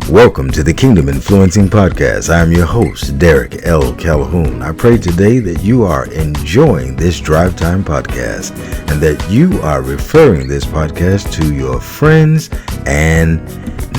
Welcome to the Kingdom Influencing Podcast. I'm your host, Derek L. Calhoun. I pray today that you are enjoying this Drive Time podcast and that you are referring this podcast to your friends and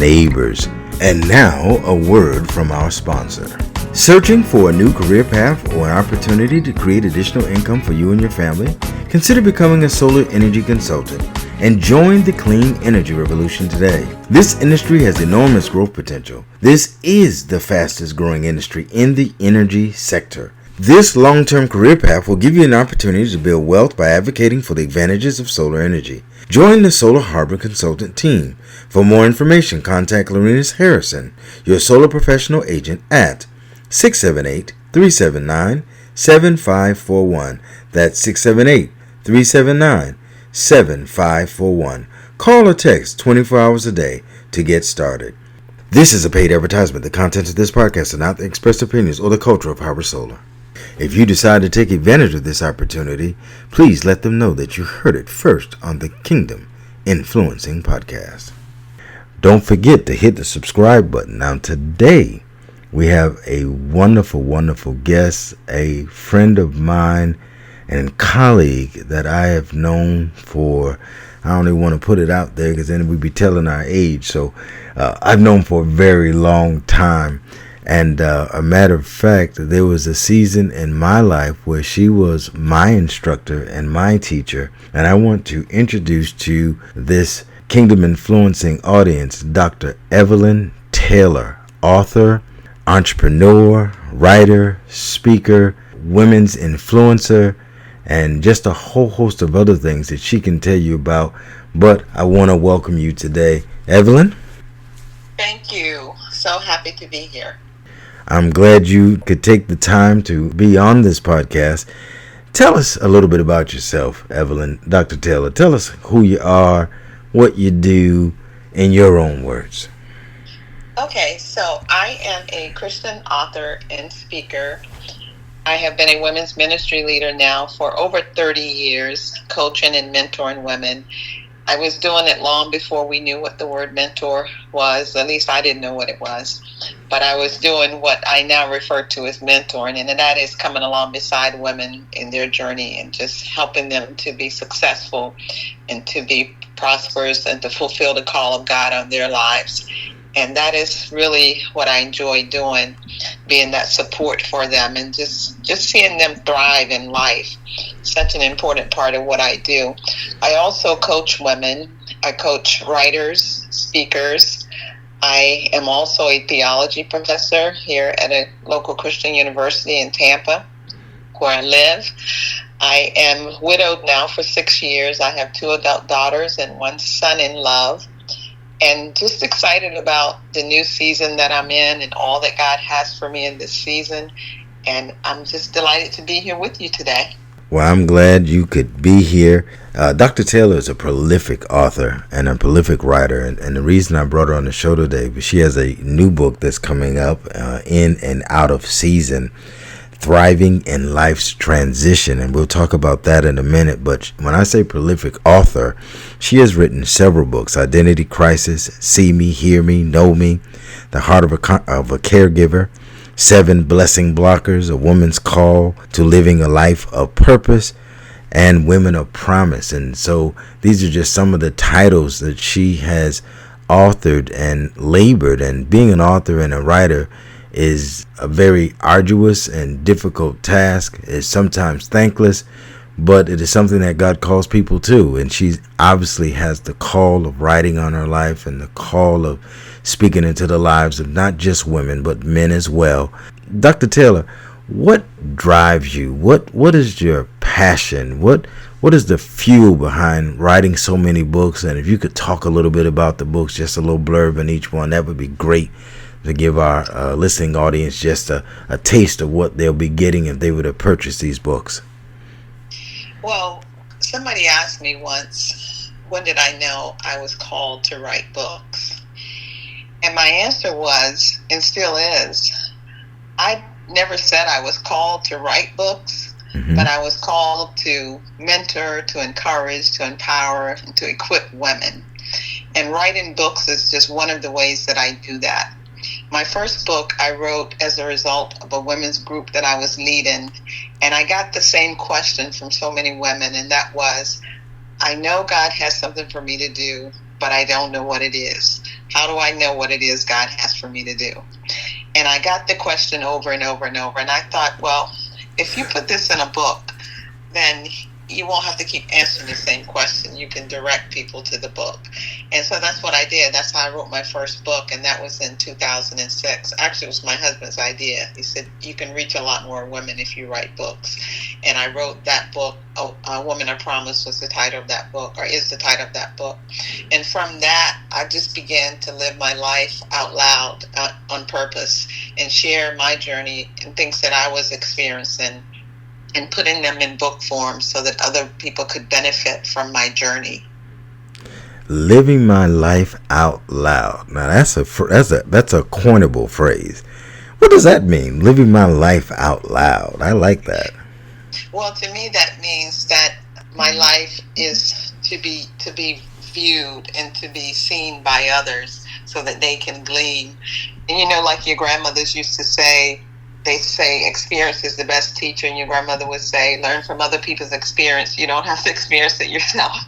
neighbors. And now, a word from our sponsor. Searching for a new career path or an opportunity to create additional income for you and your family? Consider becoming a solar energy consultant and join the clean energy revolution today. This industry has enormous growth potential. This is the fastest growing industry in the energy sector. This long-term career path will give you an opportunity to build wealth by advocating for the advantages of solar energy. Join the Solar Harbor Consultant team. For more information, contact Lorenas Harrison, your solar professional agent at 678-379-7541. That's 678-379-7541. Call or text 24 hours a day to get started. This is a paid advertisement. The contents of this podcast are not the expressed opinions or the culture of Harbor Solar. If you decide to take advantage of this opportunity, please let them know that you heard it first on the Kingdom Influencing Podcast. Don't forget to hit the subscribe button. Now today, we have a wonderful, wonderful guest, a friend of mine and colleague that I have known for, I don't even want to put it out there because then we'd be telling our age. So I've known for a very long time. And a matter of fact, there was a season in my life where she was my instructor and my teacher. And I want to introduce to this Kingdom Influencing audience, Dr. Evelyn Taylor, author, entrepreneur, writer, speaker, women's influencer, and just a whole host of other things that she can tell you about. But I want to welcome you today, Evelyn. Thank you. So happy to be here. I'm glad you could take the time to be on this podcast. Tell us a little bit about yourself, Evelyn. Dr. Taylor, tell us who you are, what you do, in your own words. Okay, so I am a Christian author and speaker. I have been a women's ministry leader now for over 30 years, coaching and mentoring women. I was doing it long before we knew what the word mentor was. At least I didn't know what it was. But I was doing what I now refer to as mentoring, and that is coming along beside women in their journey and just helping them to be successful and to be prosperous and to fulfill the call of God on their lives. And that is really what I enjoy doing, being that support for them and just seeing them thrive in life. Such an important part of what I do. I also coach women. I coach writers, speakers. I am also a theology professor here at a local Christian university in Tampa, where I live. I am widowed now for 6 years. I have 2 adult daughters and 1 son-in-law. And just excited about the new season that I'm in and all that God has for me in this season. And I'm just delighted to be here with you today. Well, I'm glad you could be here. Dr. Taylor is a prolific author and a prolific writer. And the reason I brought her on the show today is she has a new book that's coming up in and out of season, Thriving in Life's Transition, and we'll talk about that in a minute. But when I say prolific author, she has written several books: Identity Crisis, See Me, Hear Me, Know Me, The Heart of a Caregiver, 7 Blessing Blockers, A Woman's Call to Living a Life of Purpose, and Women of Promise. And so these are just some of the titles that she has authored and labored. And being an author and a writer is a very arduous and difficult task. It's sometimes thankless, but it is something that God calls people to. And she obviously has the call of writing on her life and the call of speaking into the lives of not just women, but men as well. Dr. Taylor, what drives you? What is your passion? What is the fuel behind writing so many books? And if you could talk a little bit about the books, just a little blurb in each one, that would be great to give our listening audience just a taste of what they'll be getting if they were to purchase these books. Well, somebody asked me once, when did I know I was called to write books? And my answer was, and still is, I never said I was called to write books, but I was called to mentor, to encourage, to empower, and to equip women. And writing books is just one of the ways that I do that. My first book I wrote as a result of a women's group that I was leading, and I got the same question from so many women, and that was, I know God has something for me to do, but I don't know what it is. How do I know what it is God has for me to do? And I got the question over and over and over, and I thought, well, if you put this in a book, then you won't have to keep answering the same question. You can direct people to the book. And so that's what I did. That's how I wrote my first book, and that was in 2006. Actually, it was my husband's idea. He said, you can reach a lot more women if you write books. And I wrote that book. A Woman of Promise was the title of that book, or is the title of that book. And from that, I just began to live my life out loud on purpose and share my journey and things that I was experiencing, and putting them in book form so that other people could benefit from my journey. Living my life out loud. Now that's a coinable phrase. What does that mean? Living my life out loud. I like that. Well, to me, that means that my life is to be viewed and to be seen by others so that they can glean. And like your grandmothers used to say, they say experience is the best teacher, and your grandmother would say, learn from other people's experience. You don't have to experience it yourself.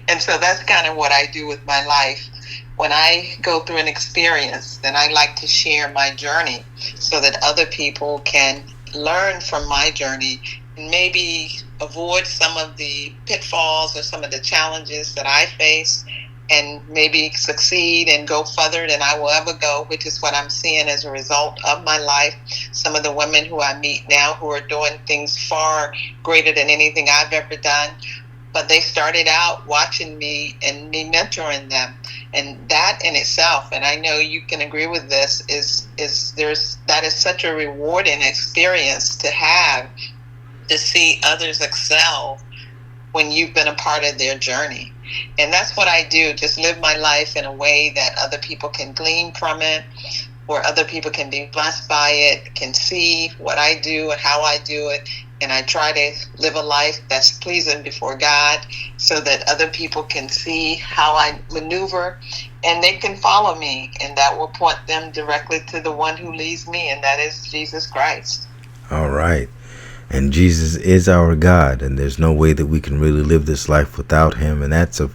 And so that's kind of what I do with my life. When I go through an experience, then I like to share my journey so that other people can learn from my journey and maybe avoid some of the pitfalls or some of the challenges that I face, and maybe succeed and go further than I will ever go, which is what I'm seeing as a result of my life. Some of the women who I meet now who are doing things far greater than anything I've ever done, but they started out watching me and me mentoring them. And that in itself, and I know you can agree with this, that is such a rewarding experience to have, to see others excel when you've been a part of their journey. And that's what I do, just live my life in a way that other people can glean from it, where other people can be blessed by it, can see what I do and how I do it. And I try to live a life that's pleasing before God so that other people can see how I maneuver, and they can follow me. And that will point them directly to the one who leads me, and that is Jesus Christ. All right. And Jesus is our God, and there's no way that we can really live this life without him. And that's of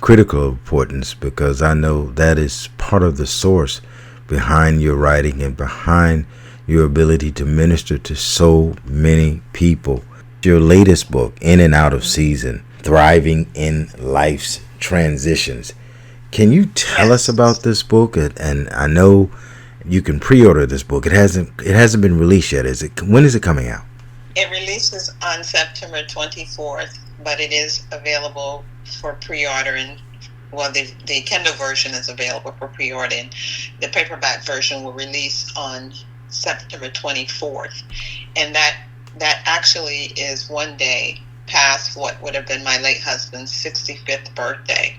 critical importance, because I know that is part of the source behind your writing and behind your ability to minister to so many people. Your latest book, In and Out of Season, Thriving in Life's Transitions. Can you tell us about this book? And I know you can pre-order this book. It hasn't been released yet. When is it coming out? It releases on September 24th, but it is available for pre-ordering. Well, the Kindle version is available for pre-ordering. The paperback version will release on September 24th. And that actually is one day past what would have been my late husband's 65th birthday.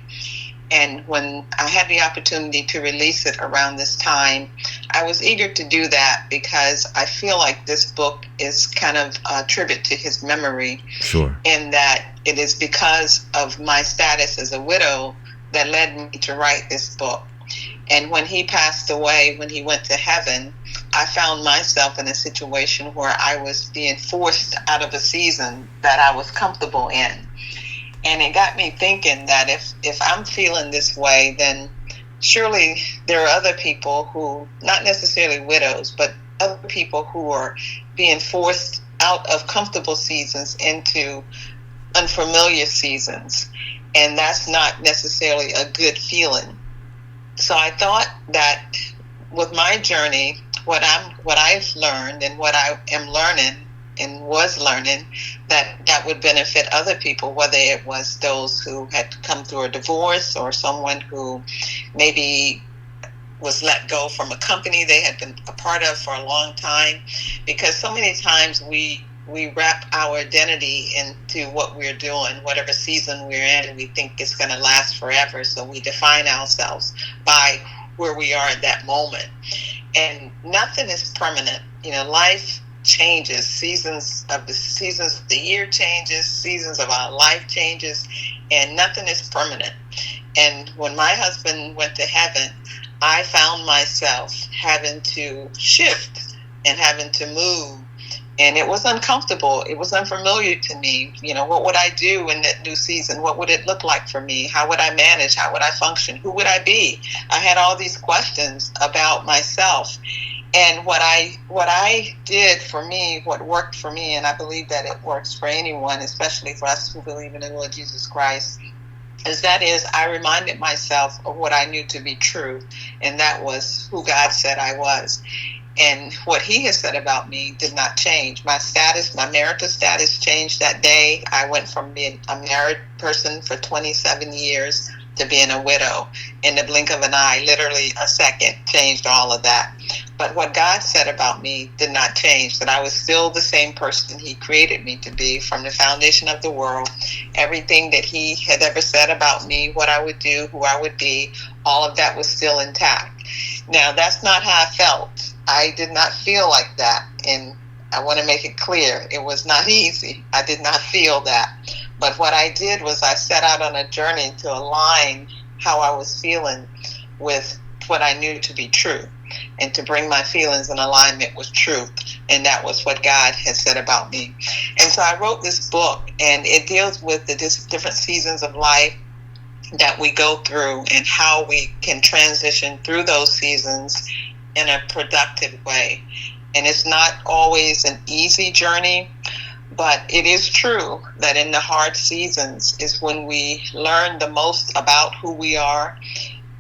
And when I had the opportunity to release it around this time, I was eager to do that because I feel like this book is kind of a tribute to his memory. Sure. In that it is because of my status as a widow that led me to write this book. And when he passed away, when he went to heaven, I found myself in a situation where I was being forced out of a season that I was comfortable in. And it got me thinking that if I'm feeling this way, then surely there are other people who, not necessarily widows, but other people who are being forced out of comfortable seasons into unfamiliar seasons. And that's not necessarily a good feeling. So I thought that with my journey, what I've learned and what I am learning and was learning, that would benefit other people, whether it was those who had come through a divorce or someone who maybe was let go from a company they had been a part of for a long time. Because so many times we wrap our identity into what we're doing, whatever season we're in, and we think it's going to last forever. So we define ourselves by where we are at that moment. And nothing is permanent. Life changes. Seasons of the year changes. Seasons of our life changes. And nothing is permanent. And when my husband went to heaven, I found myself having to shift and having to move. And it was uncomfortable. It was unfamiliar to me. What would I do in that new season? What would it look like for me? How would I manage? How would I function? Who would I be? I had all these questions about myself. And what I did for me, what worked for me, and I believe that it works for anyone, especially for us who believe in the Lord Jesus Christ, is I reminded myself of what I knew to be true, and that was who God said I was. And what he has said about me did not change. My status, my marital status changed that day. I went from being a married person for 27 years to being a widow in the blink of an eye. Literally a second changed all of that. But what God said about me did not change, that I was still the same person he created me to be from the foundation of the world. Everything that he had ever said about me, what I would do, who I would be, all of that was still intact. Now, that's not how I felt. I did not feel like that, and I want to make it clear, it was not easy. I did not feel that. But what I did was I set out on a journey to align how I was feeling with what I knew to be true, and to bring my feelings in alignment with truth. And that was what God has said about me. And so I wrote this book, and it deals with the different seasons of life that we go through and how we can transition through those seasons in a productive way. And it's not always an easy journey, but it is true that in the hard seasons is when we learn the most about who we are.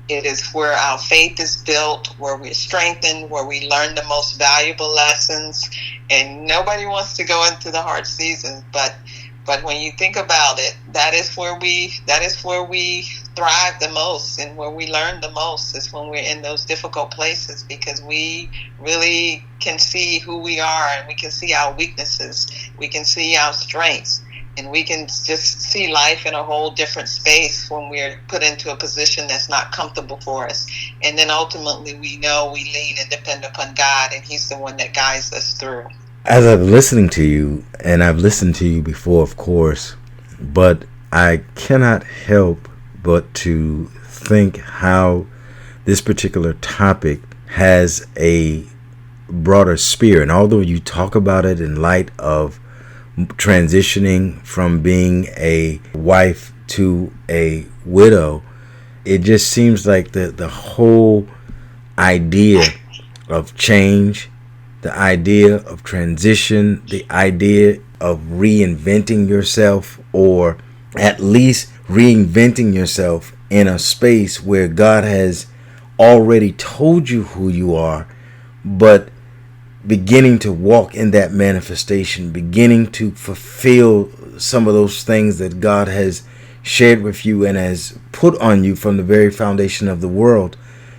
It is where our faith is built, where we're strengthened, where we learn the most valuable lessons. And nobody wants to go into the hard seasons, but when you think about it, that is where we thrive the most, and where we learn the most is when we're in those difficult places, because we really can see who we are, and we can see our weaknesses, we can see our strengths, and we can just see life in a whole different space when we're put into a position that's not comfortable for us. And then ultimately we know we lean and depend upon God, and he's the one that guides us through. As I'm listening to you, and I've listened to you before, of course, but I cannot help but to think how this particular topic has a broader sphere. And although you talk about it in light of transitioning from being a wife to a widow, it just seems like the whole idea of change, the idea of transition, the idea of reinventing yourself, or at least reinventing yourself in a space where God has already told you who you are, but beginning to walk in that manifestation, beginning to fulfill some of those things that God has shared with you and has put on you from the very foundation of the world.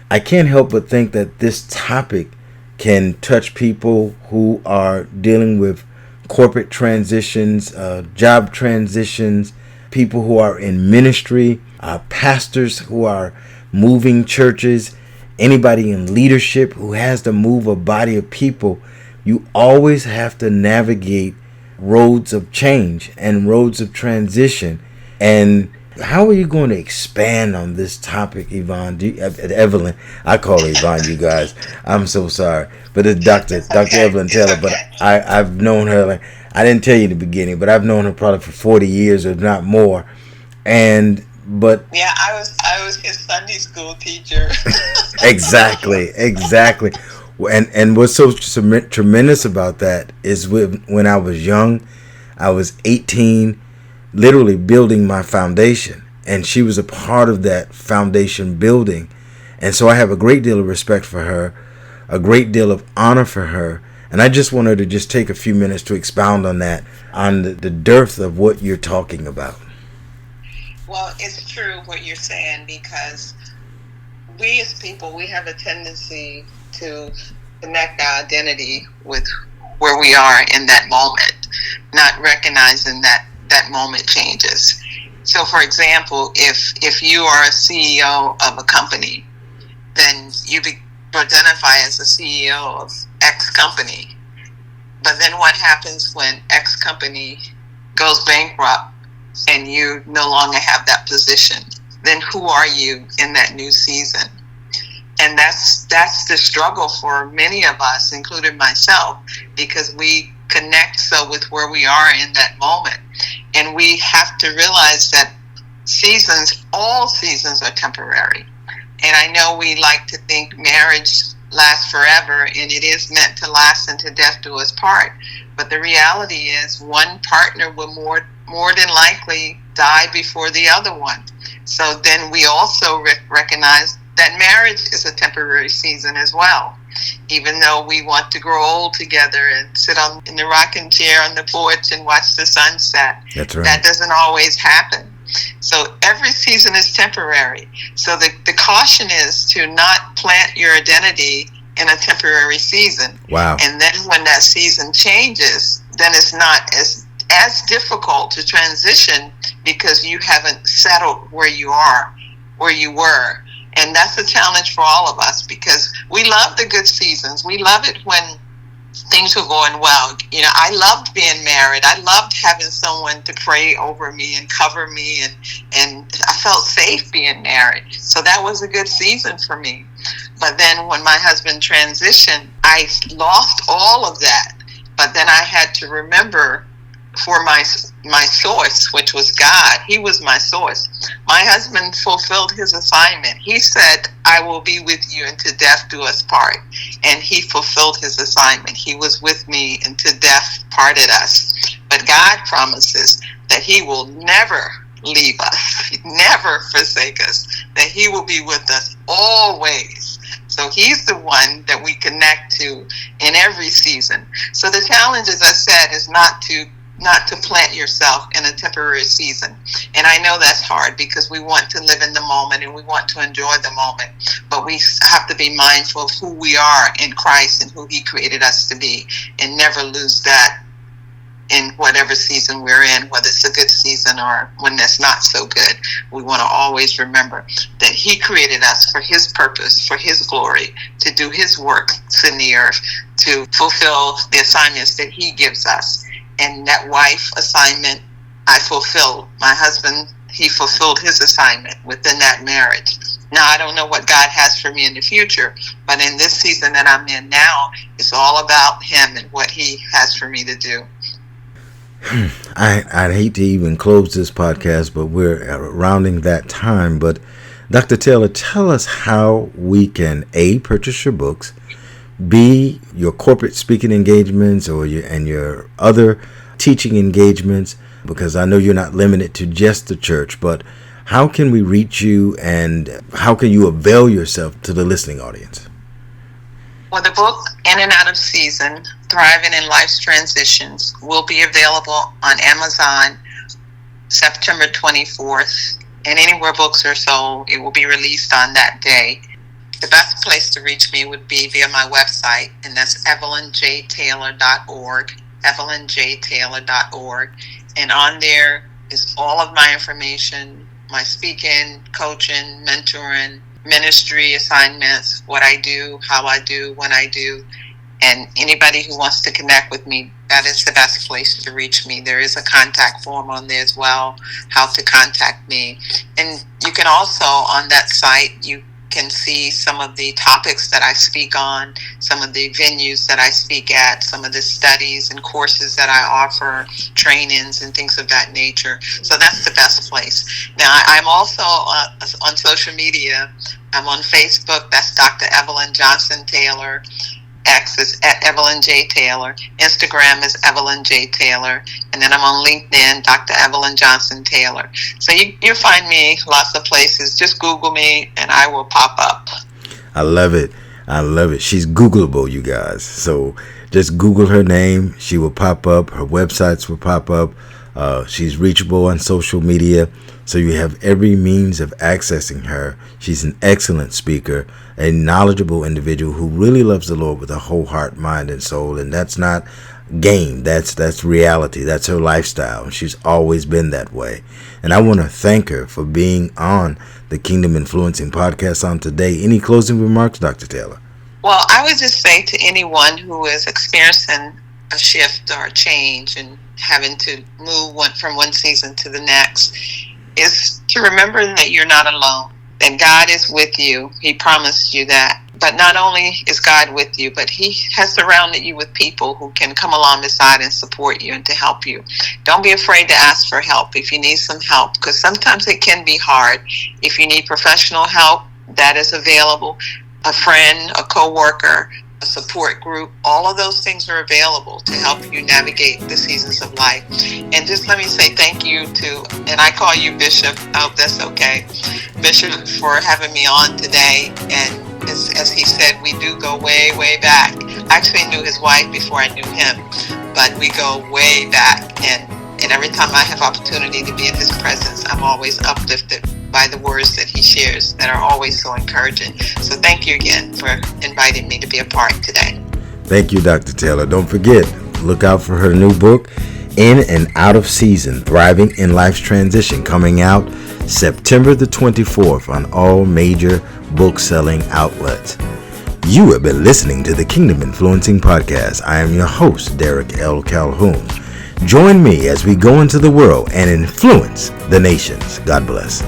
I can't help but think that this topic can touch people who are dealing with corporate transitions, job transitions, people who are in ministry, pastors who are moving churches, anybody in leadership who has to move a body of people. You always have to navigate roads of change and roads of transition. And how are you going to expand on this topic, Yvonne? Evelyn, I call her Yvonne, you guys. I'm so sorry, but it's Dr. Evelyn Taylor. But I've known her, like I didn't tell you in the beginning, but I've known her probably for 40 years, if not more. But yeah, I was his Sunday school teacher. Exactly. And what's so tremendous about that is when I was young, I was 18, literally building my foundation, and she was a part of that foundation building. And so I have a great deal of respect for her, a great deal of honor for her, and I just want her to just take a few minutes to expound on that, on the dearth of what you're talking about. Well, it's true what you're saying, because we as people, we have a tendency to connect our identity with where we are in that moment, not recognizing that that moment changes. So, for example, if you are a CEO of a company, then you identify as a CEO of X company. But then what happens when X company goes bankrupt and you no longer have that position? Then who are you in that new season? And that's the struggle for many of us, including myself, because we connect so with where we are in that moment. And we have to realize that all seasons are temporary. And I know we like to think marriage lasts forever, and it is meant to last until death do us part. But the reality is one partner will more than likely die before the other one. So then we also recognize that marriage is a temporary season as well. Even though we want to grow old together and sit in the rocking chair on the porch and watch the sunset, That's right. That doesn't always happen. So every season is temporary. So the caution is to not plant your identity in a temporary season. Wow. And then when that season changes, then it's not as difficult to transition because you haven't settled where you were. And that's a challenge for all of us because we love the good seasons. We love it when things were going well. You know, I loved being married. I loved having someone to pray over me and cover me, and I felt safe being married. So that was a good season for me. But then when my husband transitioned, I lost all of that. But then I had to remember for my source, which was God. He was my source. My husband fulfilled his assignment. He said, I will be with you until death do us part. And he fulfilled his assignment. He was with me until death parted us. But God promises that he will never leave us, never forsake us, that he will be with us always. So he's the one that we connect to in every season. So the challenge, as I said, is not to plant yourself in a temporary season. And I know that's hard because we want to live in the moment and we want to enjoy the moment. But we have to be mindful of who we are in Christ and who he created us to be, and never lose that in whatever season we're in, whether it's a good season or when it's not so good. We want to always remember that he created us for his purpose, for his glory, to do his work in the earth, to fulfill the assignments that he gives us. And that wife assignment, I fulfilled. My husband, he fulfilled his assignment within that marriage. Now, I don't know what God has for me in the future, but in this season that I'm in now, it's all about him and what he has for me to do. I'd hate to even close this podcast, but we're rounding that time. But Dr. Taylor, tell us how we can A, purchase your books, B, your corporate speaking engagements or your other teaching engagements, because I know you're not limited to just the church, but how can we reach you and how can you avail yourself to the listening audience? Well, the book, In and Out of Season, Thriving in Life's Transitions, will be available on Amazon September 24th. And anywhere books are sold, it will be released on that day. The best place to reach me would be via my website, and that's evelynjtaylor.org, evelynjtaylor.org. And on there is all of my information, my speaking, coaching, mentoring, ministry assignments, what I do, how I do, when I do. And anybody who wants to connect with me, that is the best place to reach me. There is a contact form on there as well, how to contact me. And you can also, on that site, you can see some of the topics that I speak on, some of the venues that I speak at, some of the studies and courses that I offer, trainings and things of that nature. So that's the best place. Now, I'm also on social media. I'm on Facebook. That's Dr. Evelyn Johnson-Taylor. X is at Evelyn J. Taylor. Instagram is Evelyn J. Taylor. And then I'm on LinkedIn, Dr. Evelyn Johnson-Taylor. So you'll find me lots of places. Just Google me and I will pop up. I love it. I love it. She's Googleable, you guys. So just Google her name. She will pop up. Her websites will pop up. She's reachable on social media. So you have every means of accessing her. She's an excellent speaker, a knowledgeable individual who really loves the Lord with a whole heart, mind, and soul. And that's not game. That's reality. That's her lifestyle. She's always been that way. And I want to thank her for being on the Kingdom Influencing Podcast on today. Any closing remarks, Dr. Taylor? Well, I would just say to anyone who is experiencing a shift or a change and having to move from one season to the next, is to remember that you're not alone. And God is with you. He promised you that. But not only is God with you, but He has surrounded you with people who can come along beside and support you and to help you. Don't be afraid to ask for help if you need some help, because sometimes it can be hard. If you need professional help, that is available. A friend, a coworker, a support group, all of those things are available to help you navigate the seasons of life. And just let me say thank you to, and I call you Bishop, I hope that's okay, Bishop, for having me on today. And as he said, we do go way, way back. I actually knew his wife before I knew him, but we go way back. And every time I have opportunity to be in his presence, I'm always uplifted by the words that he shares that are always so encouraging. So thank you again for inviting me to be a part today. Thank you, Dr. Taylor. Don't forget, look out for her new book, In and Out of Season, Thriving in Life's Transition, coming out September the 24th on all major book-selling outlets. You have been listening to the Kingdom Influencing Podcast. I am your host, Derek L. Calhoun. Join me as we go into the world and influence the nations. God bless.